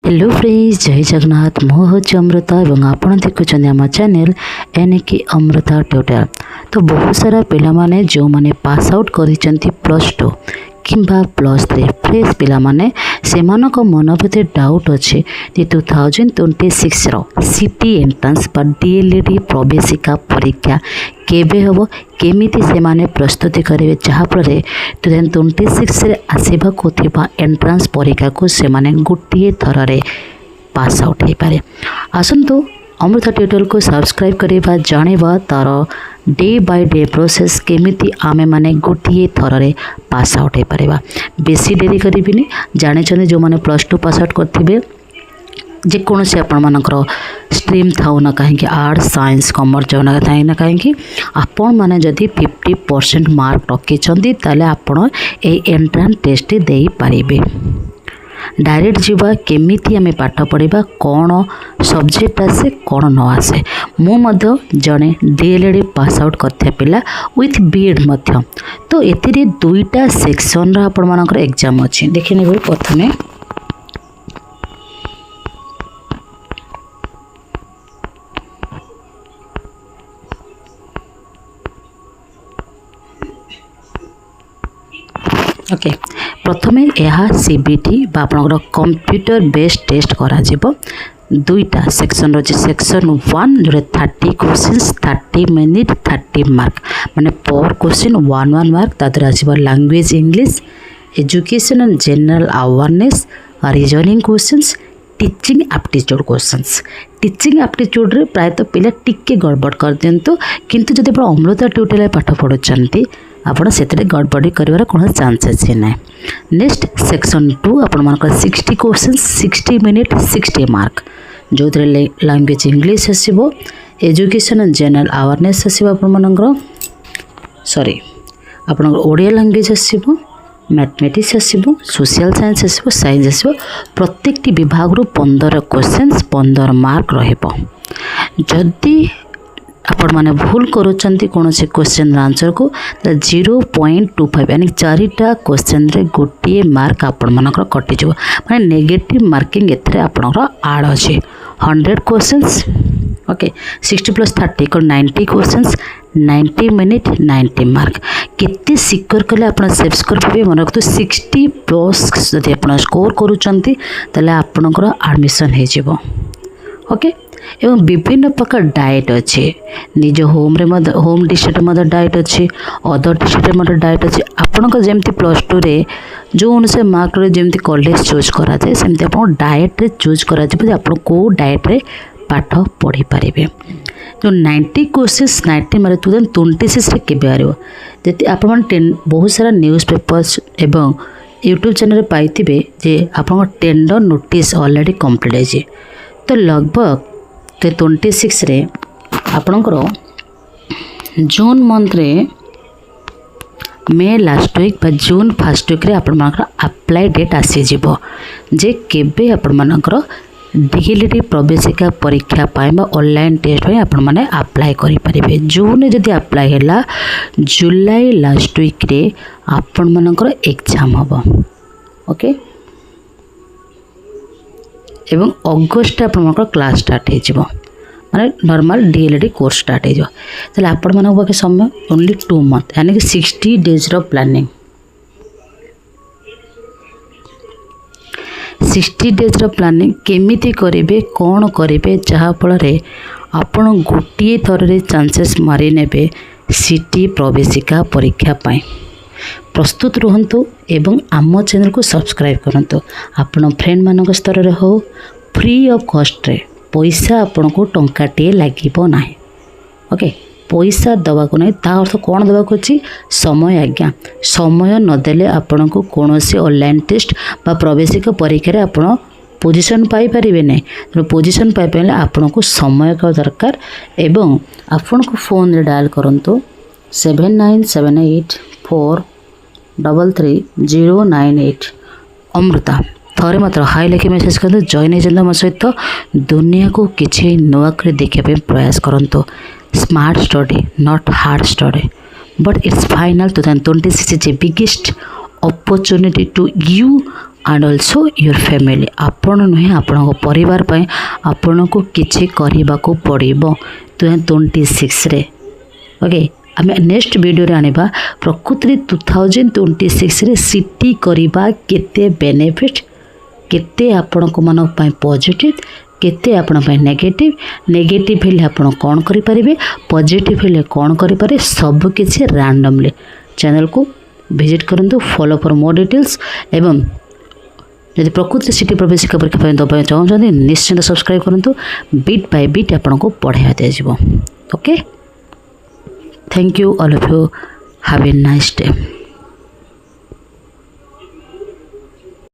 Hello friends, जय जगन्नाथ। मु हूँ अमृता और आपण देखुं आम चैनल एनिकी अमृता ट्यूटोरियल। तो बहुत सारा पिला माने जो माने पास आउट करिसेंती +2 किंबा +3 फ्रेश पिला माने सेमानक मन भीतर डाउट अच्छे 2026 रो सिटी एंट्रांस पर डीएलएडी प्रवेशिका परीक्षा केबे हबो, केमिति से माने प्रस्तुति करेंगे जहाँफल 2026 रे आसवाक थिबा एंट्रांस परीक्षा को से माने गोटे थर रे पास आउट हो पारे। आसतु अमृता ट्यूटोरियल को सब्सक्राइब करवा जानिबा तार डे बाय डे प्रोसेस केमिति आमे माने गोटे थर रे पास आउट हो पारिबा। बेसी डेरी करिबिनी, जाने जो माने +2 पास आउट करथिबे जेकोसी आपण मानकर स्ट्रीम थाउ ना कहीं आर्ट्स साइंस कॉमर्स जो ना कहीं आपण माने जदि 50% मार्क रखिंट ताले आपण ए एंट्रांस टेस्ट दे पारिबे। डायरेक्ट जीवा केमिति आमे पाठ पढ़ा कौन सब्जेक्ट आसे कौन न आसे। मु जड़े डीएलएडी पास आउट करते पिला विथ बीएड मध्य। तो एतिरे दुईटा सेक्शन आपण मानकर एग्जाम अच्छी देखि नेबे। प्रथमे ओके, प्रथमे यह सीबीटी बा आपनकर कंप्यूटर बेस्ड टेस्ट करा जिवो। दुईटा सेक्शन रही। सेक्शन 1 जो 30 क्वेश्चंस 30 मिनिट 30 मार्क माने पर क्वेश्चन 1 मार्क। तादर आसीबो language English, education and general awareness, reasoning questions, teaching aptitude questions. Teaching aptitude रे प्रायतः पिला टिके गड़बड़ कर दिंतु, किंतु जदि आप अमृता ट्यूटोरियल पाठ पढ़ुचंती आपण से गड़बड़ी कर कौन चांसेस ही ना। नेक्स्ट सेक्शन 2 आपण मानकर 60 क्वेश्चंस 60 मिनिट 60 मार्क जो लैंग्वेज इंग्लिश आसो, एजुकेशन एंड जनरल अवेयरनेस आसो, आपण सॉरी आपण ओडिया लैंग्वेज आसो, मैथमेटिक्स आसो, सोशल साइंस आसो, साइंस आसो। प्रत्येक विभाग रू 15 क्वेश्चंस 15 मार्क रहिबो। जदि आपण माने भूल करूचंती कौन से क्वेश्चन आंसर को 0.25 यानी 4टा क्वेश्चन रे गोटे मार्क आपण मानकर कटि जो माने नेगेटिव मार्किंग एथरे आपनकर आड अछि। 100 questions okay 60 + 30 = 90 questions 90 minute 90 mark. केते सिक्योर कले आपण सेव स्कोर पाबे मन रखतो 60+ जदि आपण स्कोर करूचंती तले आपनकर एडमिशन हे जिवो। ओके, एवं विभिन्न प्रकार डाएट अच्छे निज होम डिस्ट्रिक्ट मध्य डाएट अच्छे, अदर डिस्ट्रिक्ट मध्य डाएट अच्छे। आपण जमी +2 रे जो अनुसार मार्क रे जमी कॉलेज चूज करा जाए सेमती आपण डाएट रे चूज करा जाए आप डाएट रे पाठ पढ़ी पारे। जो 90 क्वेश्चंस 90 मारे 2026 रे केबे आरिवो जति आपण बहुत सारा न्यूज़ पेपर्स एवं यूट्यूब चैनल पाइथिबे जे आपण टेंडर नोटिस ऑलरेडी कंप्लीट है। तो लगभग 26 रे आपणकर जून मंथ रे मे लास्ट वीक बा जून फर्स्ट वीक रे आपण मानकर अप्लाई डेट आसी जिवो जे केबे आपण मानकर डीएलएडी प्रवेशिका परीक्षा पाए बा ऑनलाइन टेस्ट होय आपण माने अप्लाई करि परिबे। जून रे जदी अप्लाई हैला जुलाई लास्ट वीक रे आपण मानकर एग्जाम हबो। ओके, एवं अगस्ट आपंकर क्लास स्टार्ट हो माने नॉर्मल डीएलएडी कोर्स स्टार्ट हो। आपण मान पाखे समय ओनली 2 मंथ यानी कि 60 डेज रो प्लानिंग 60 डेज रो प्लानिंग केमिति करेंगे कौन करेंगे जहाँफल आपण गोटे थर रे चांसेस मारी नेबे सिटी प्रवेशिका परीक्षा पाए। प्रस्तुत रुहंतु एवं आम चैनल को सब्सक्राइब करंतु। आपण फ्रेंड मानक स्तर रे हो फ्री ऑफ कॉस्ट रे पैसा आपण को टंकाटे लागिबो नाही। ओके, पैसा दवा को नहीं ता अर्थ कौन दवा को छी समय। आज्ञा समय नदेले आपण को कोनोसी ऑनलाइन टेस्ट बा प्रवेशिका परीक्षा रे आपण पोजीशन पाई परिबे नहीं। तो पोजीशन पाई पले आपण को समय का दरकार एवं आपण को फोन रे डायल करंतु 7978433098 अमृता थरे मात्र हाई लिखि मेसेज करते जॉइन हो मो सहित दुनिया को किसी नुआ कर देखा प्रयास करंतु। Smart study not hard study but it's final 2026 is a biggest opportunity to you and also your family आपण नुहे आपण परिवार पई आपण को किछि करबा को पड़िबो 2026 रे ओके आम नेक्स्ट वीडियो रे आनिबा प्रकृति 2026 रे सिटी करबा केते बेनिफिट केते आपण को मन पई पॉजिटिव केते आपण पई नेगेटिव हेले आपण कोन करि परिबे पॉजिटिव हेले कोन करि पारे सब किछि रैंडमली चैनल को विजिट करंतु फॉलो फॉर मोर डिटेल्स एवं यदि प्रकृति सिटी प्रवेश परीक्षा दबा चाहते निश्चिंत सब्सक्राइब करंतु बीट बाय बीट आपण को पढ़ाया दिया okay thank you all of you have a nice day.